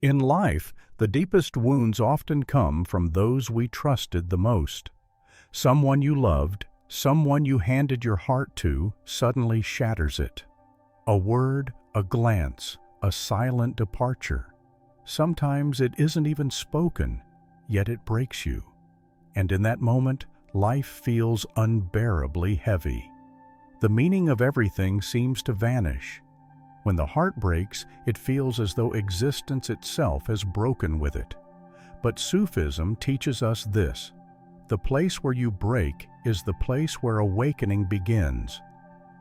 In life, the deepest wounds often come from those we trusted the most. Someone you loved, someone you handed your heart to, suddenly shatters it. A word, a glance, a silent departure. Sometimes it isn't even spoken, yet it breaks you. And in that moment, life feels unbearably heavy. The meaning of everything seems to vanish. When the heart breaks, it feels as though existence itself has broken with it. But Sufism teaches us this: the place where you break is the place where awakening begins.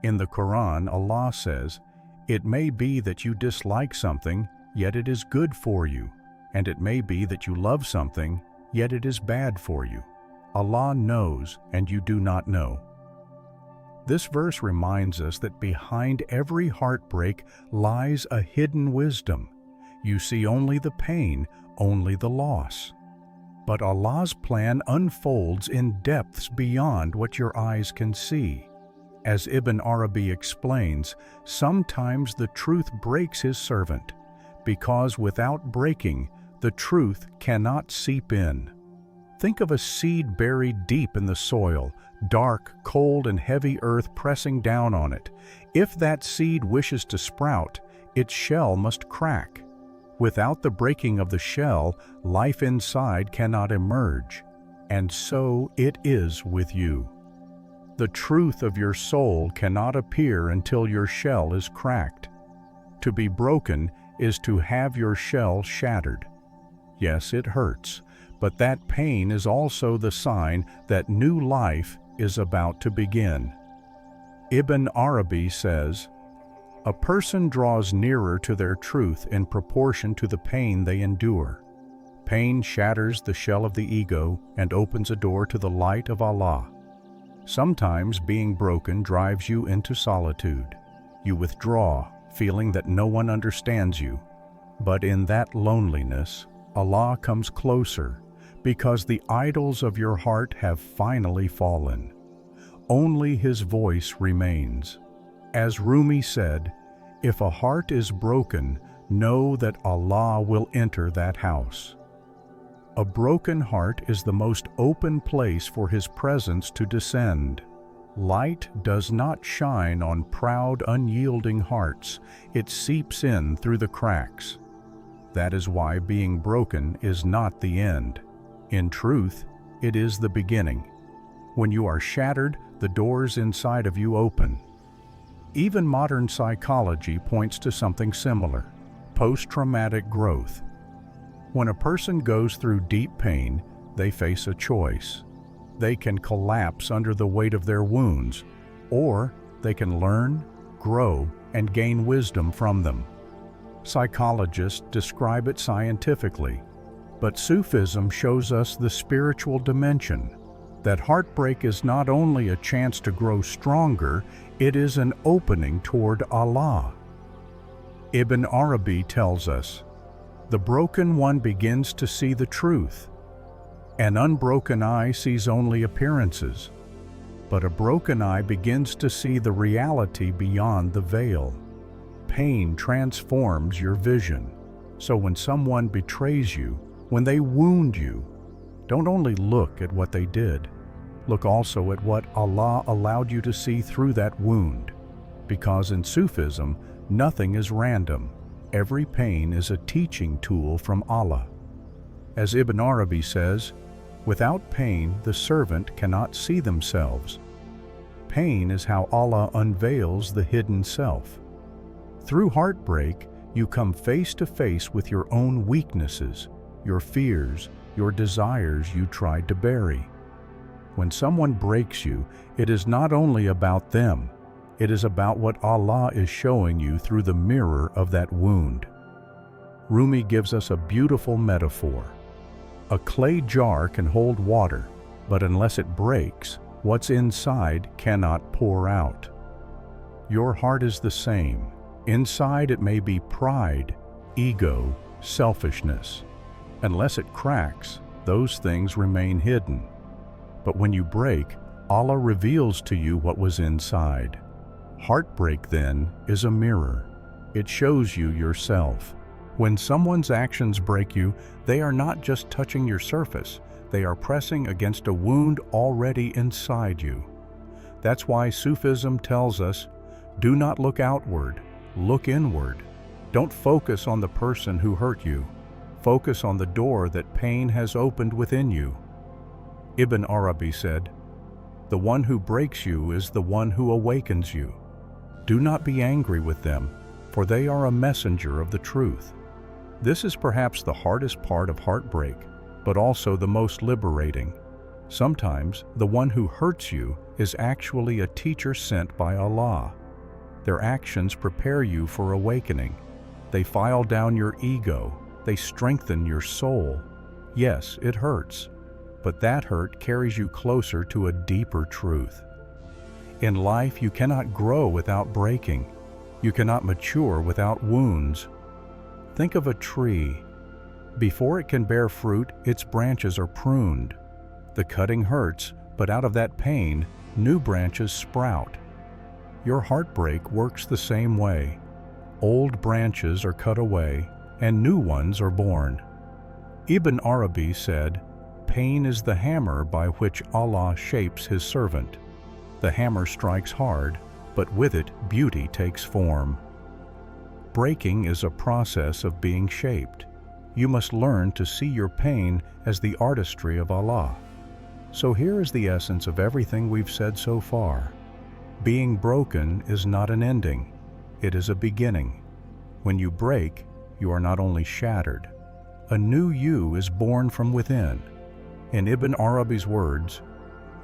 In the Quran, Allah says, "It may be that you dislike something, yet it is good for you, and it may be that you love something, yet it is bad for you. Allah knows, and you do not know." This verse reminds us that behind every heartbreak lies a hidden wisdom. You see only the pain, only the loss. But Allah's plan unfolds in depths beyond what your eyes can see. As Ibn Arabi explains, sometimes the truth breaks his servant, because without breaking, the truth cannot seep in. Think of a seed buried deep in the soil, dark, cold, and heavy earth pressing down on it. If that seed wishes to sprout, its shell must crack. Without the breaking of the shell, life inside cannot emerge. And so it is with you. The truth of your soul cannot appear until your shell is cracked. To be broken is to have your shell shattered. Yes, it hurts, but that pain is also the sign that new life is about to begin. Ibn Arabi says, "A person draws nearer to their truth in proportion to the pain they endure. Pain shatters the shell of the ego and opens a door to the light of Allah. Sometimes being broken drives you into solitude. You withdraw, feeling that no one understands you. But in that loneliness, Allah comes closer, because the idols of your heart have finally fallen. Only His voice remains. As Rumi said, if a heart is broken, know that Allah will enter that house." A broken heart is the most open place for His presence to descend. Light does not shine on proud, unyielding hearts. It seeps in through the cracks. That is why being broken is not the end. In truth, it is the beginning. When you are shattered, the doors inside of you open. Even modern psychology points to something similar: post-traumatic growth. When a person goes through deep pain, they face a choice. They can collapse under the weight of their wounds, or they can learn, grow, and gain wisdom from them. Psychologists describe it scientifically, but Sufism shows us the spiritual dimension, that heartbreak is not only a chance to grow stronger, it is an opening toward Allah. Ibn Arabi tells us, "The broken one begins to see the truth. An unbroken eye sees only appearances, but a broken eye begins to see the reality beyond the veil. Pain transforms your vision. So when someone betrays you, when they wound you, don't only look at what they did. Look also at what Allah allowed you to see through that wound. Because in Sufism, nothing is random. Every pain is a teaching tool from Allah." As Ibn Arabi says, "Without pain, the servant cannot see themselves. Pain is how Allah unveils the hidden self. Through heartbreak, you come face to face with your own weaknesses, your fears, your desires you tried to bury. When someone breaks you, it is not only about them, it is about what Allah is showing you through the mirror of that wound." Rumi gives us a beautiful metaphor. A clay jar can hold water, but unless it breaks, what's inside cannot pour out. Your heart is the same. Inside it may be pride, ego, selfishness. Unless it cracks, those things remain hidden. But when you break, Allah reveals to you what was inside. Heartbreak, then, is a mirror. It shows you yourself. When someone's actions break you, they are not just touching your surface, they are pressing against a wound already inside you. That's why Sufism tells us, do not look outward, look inward. Don't focus on the person who hurt you. Focus on the door that pain has opened within you. Ibn Arabi said, "The one who breaks you is the one who awakens you. Do not be angry with them, for they are a messenger of the truth." This is perhaps the hardest part of heartbreak, but also the most liberating. Sometimes the one who hurts you is actually a teacher sent by Allah. Their actions prepare you for awakening. They file down your ego. They strengthen your soul. Yes, it hurts, but that hurt carries you closer to a deeper truth. In life, you cannot grow without breaking. You cannot mature without wounds. Think of a tree. Before it can bear fruit, its branches are pruned. The cutting hurts, but out of that pain, new branches sprout. Your heartbreak works the same way. Old branches are cut away, and new ones are born. Ibn Arabi said, "Pain is the hammer by which Allah shapes His servant. The hammer strikes hard, but with it beauty takes form." Breaking is a process of being shaped. You must learn to see your pain as the artistry of Allah. So here is the essence of everything we've said so far. Being broken is not an ending, it is a beginning. When you break, you are not only shattered, a new you is born from within. In Ibn Arabi's words,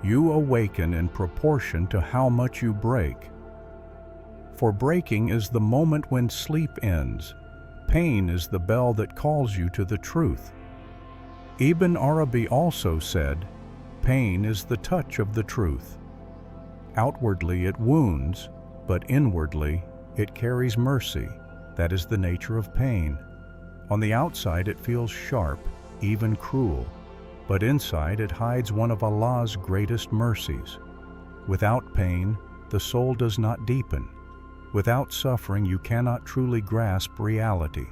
you awaken in proportion to how much you break. For breaking is the moment when sleep ends. Pain is the bell that calls you to the truth. Ibn Arabi also said, pain is the touch of the truth. Outwardly it wounds, but inwardly it carries mercy. That is the nature of pain. On the outside it feels sharp, even cruel, but inside it hides one of Allah's greatest mercies. Without pain, the soul does not deepen. Without suffering, you cannot truly grasp reality.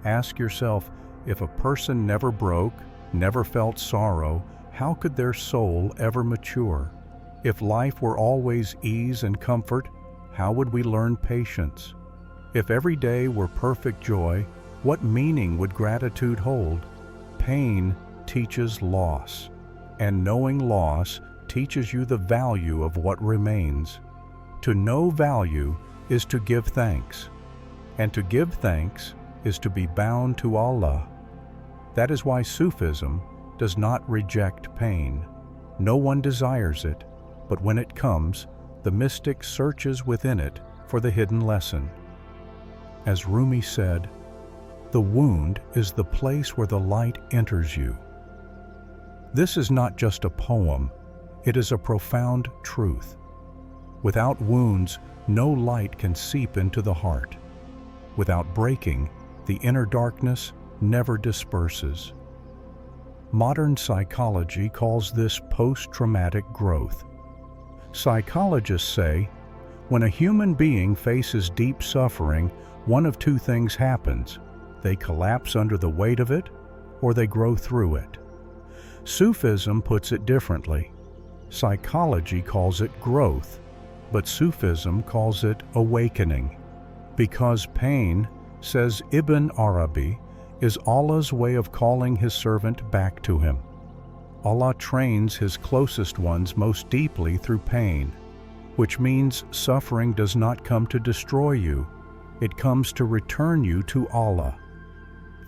Ask yourself, if a person never broke, never felt sorrow, how could their soul ever mature? If life were always ease and comfort, how would we learn patience? If every day were perfect joy, what meaning would gratitude hold? Pain teaches loss, and knowing loss teaches you the value of what remains. To know value is to give thanks, and to give thanks is to be bound to Allah. That is why Sufism does not reject pain. No one desires it, but when it comes, the mystic searches within it for the hidden lesson. As Rumi said, the wound is the place where the light enters you. This is not just a poem, it is a profound truth. Without wounds, no light can seep into the heart. Without breaking, the inner darkness never disperses. Modern psychology calls this post-traumatic growth. Psychologists say, when a human being faces deep suffering, one of two things happens. They collapse under the weight of it, or they grow through it. Sufism puts it differently. Psychology calls it growth, but Sufism calls it awakening. Because pain, says Ibn Arabi, is Allah's way of calling His servant back to Him. Allah trains His closest ones most deeply through pain, which means suffering does not come to destroy you. It comes to return you to Allah.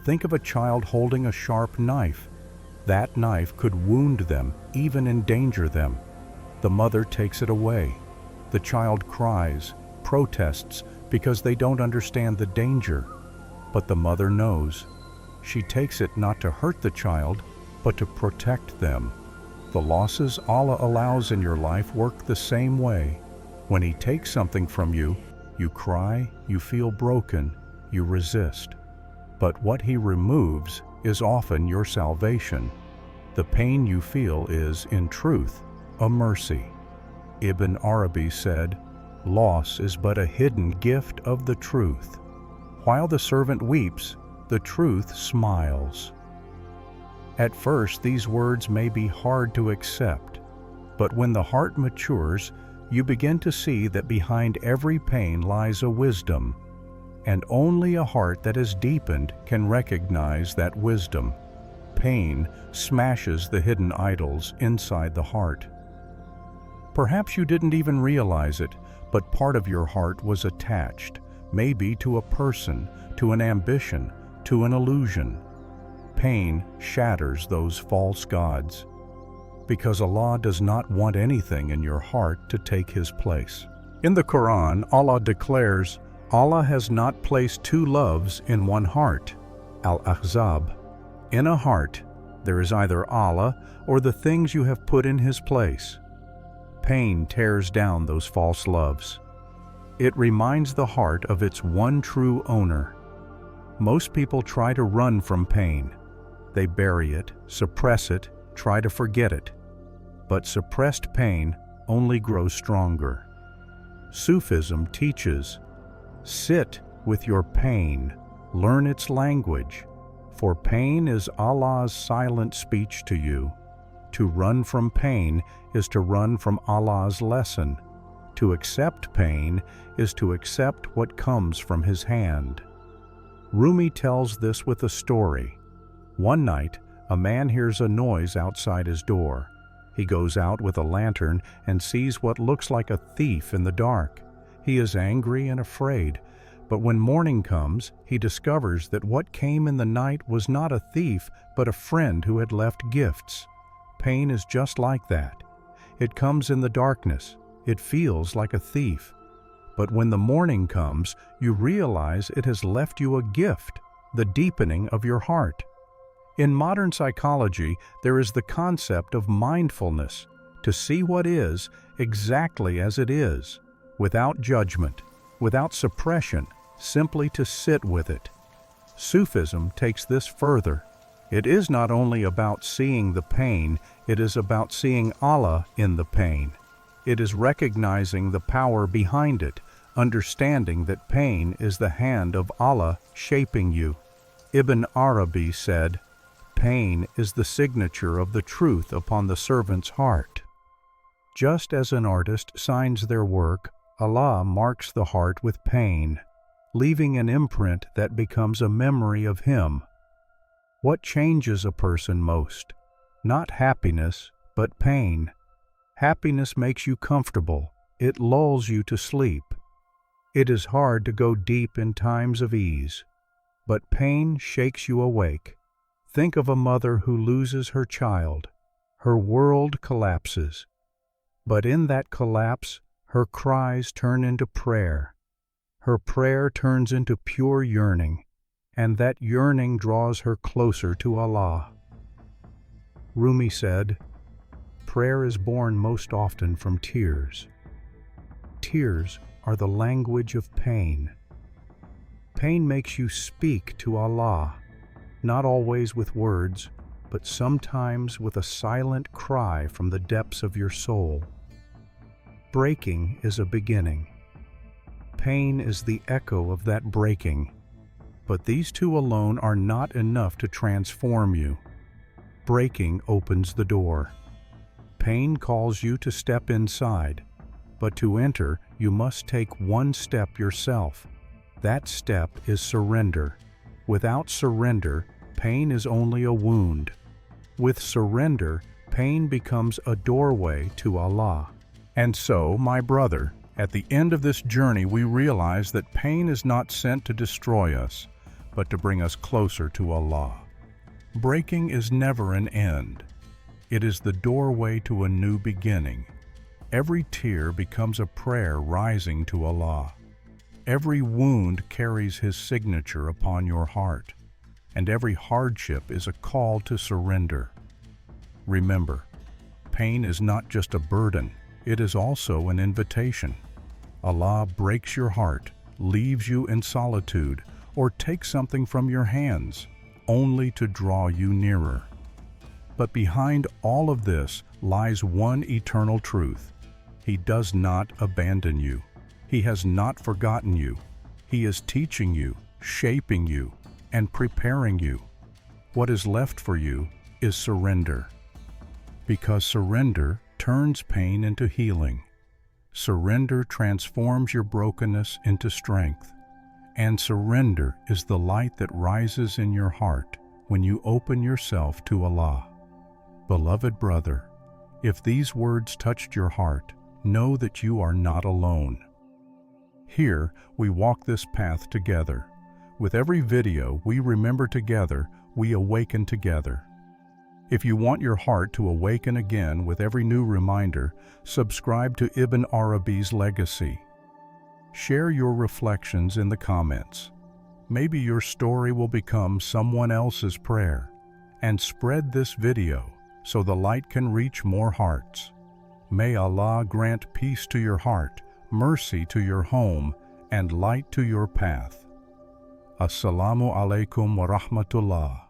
Think of a child holding a sharp knife. That knife could wound them, even endanger them. The mother takes it away. The child cries, protests, because they don't understand the danger. But the mother knows. She takes it not to hurt the child, but to protect them. The losses Allah allows in your life work the same way. When He takes something from you, you cry, you feel broken, you resist. But what He removes is often your salvation. The pain you feel is, in truth, a mercy. Ibn Arabi said, loss is but a hidden gift of the truth. While the servant weeps, the truth smiles. At first, these words may be hard to accept, but when the heart matures, you begin to see that behind every pain lies a wisdom, and only a heart that is deepened can recognize that wisdom. Pain smashes the hidden idols inside the heart. Perhaps you didn't even realize it, but part of your heart was attached, maybe to a person, to an ambition, to an illusion. Pain shatters those false gods, because Allah does not want anything in your heart to take His place. In the Quran, Allah declares, Allah has not placed two loves in one heart. Al-Ahzab. In a heart, there is either Allah or the things you have put in His place. Pain tears down those false loves. It reminds the heart of its one true owner. Most people try to run from pain. They bury it, suppress it, try to forget it. But suppressed pain only grows stronger. Sufism teaches, sit with your pain, learn its language, for pain is Allah's silent speech to you. To run from pain is to run from Allah's lesson. To accept pain is to accept what comes from His hand. Rumi tells this with a story. One night, a man hears a noise outside his door. He goes out with a lantern and sees what looks like a thief in the dark. He is angry and afraid, but when morning comes, he discovers that what came in the night was not a thief, but a friend who had left gifts. Pain is just like that. It comes in the darkness. It feels like a thief. But when the morning comes, you realize it has left you a gift, the deepening of your heart. In modern psychology, there is the concept of mindfulness, to see what is exactly as it is, without judgment, without suppression, simply to sit with it. Sufism takes this further. It is not only about seeing the pain, it is about seeing Allah in the pain. It is recognizing the power behind it, understanding that pain is the hand of Allah shaping you. Ibn Arabi said, pain is the signature of the truth upon the servant's heart. Just as an artist signs their work, Allah marks the heart with pain, leaving an imprint that becomes a memory of Him. What changes a person most? Not happiness, but pain. Happiness makes you comfortable. It lulls you to sleep. It is hard to go deep in times of ease, but pain shakes you awake. Think of a mother who loses her child. Her world collapses. But in that collapse, her cries turn into prayer. Her prayer turns into pure yearning, and that yearning draws her closer to Allah. Rumi said, prayer is born most often from tears. Tears are the language of pain. Pain makes you speak to Allah, not always with words, but sometimes with a silent cry from the depths of your soul. Breaking is a beginning. Pain is the echo of that breaking. But these two alone are not enough to transform you. Breaking opens the door. Pain calls you to step inside, but to enter, you must take one step yourself. That step is surrender. Without surrender, pain is only a wound. With surrender, pain becomes a doorway to Allah. And so, my brother, at the end of this journey, we realize that pain is not sent to destroy us, but to bring us closer to Allah. Breaking is never an end. It is the doorway to a new beginning. Every tear becomes a prayer rising to Allah. Every wound carries His signature upon your heart, and every hardship is a call to surrender. Remember, pain is not just a burden, it is also an invitation. Allah breaks your heart, leaves you in solitude, or takes something from your hands, only to draw you nearer. But behind all of this lies one eternal truth. He does not abandon you. He has not forgotten you. He is teaching you, shaping you, and preparing you. What is left for you is surrender. Because surrender turns pain into healing. Surrender transforms your brokenness into strength. And surrender is the light that rises in your heart when you open yourself to Allah. Beloved brother, if these words touched your heart, know that you are not alone. Here, we walk this path together. With every video, we remember together, we awaken together. If you want your heart to awaken again with every new reminder, subscribe to Ibn Arabi's legacy. Share your reflections in the comments. Maybe your story will become someone else's prayer. And spread this video so the light can reach more hearts. May Allah grant peace to your heart, mercy to your home, and light to your path. Assalamu alaikum wa rahmatullah.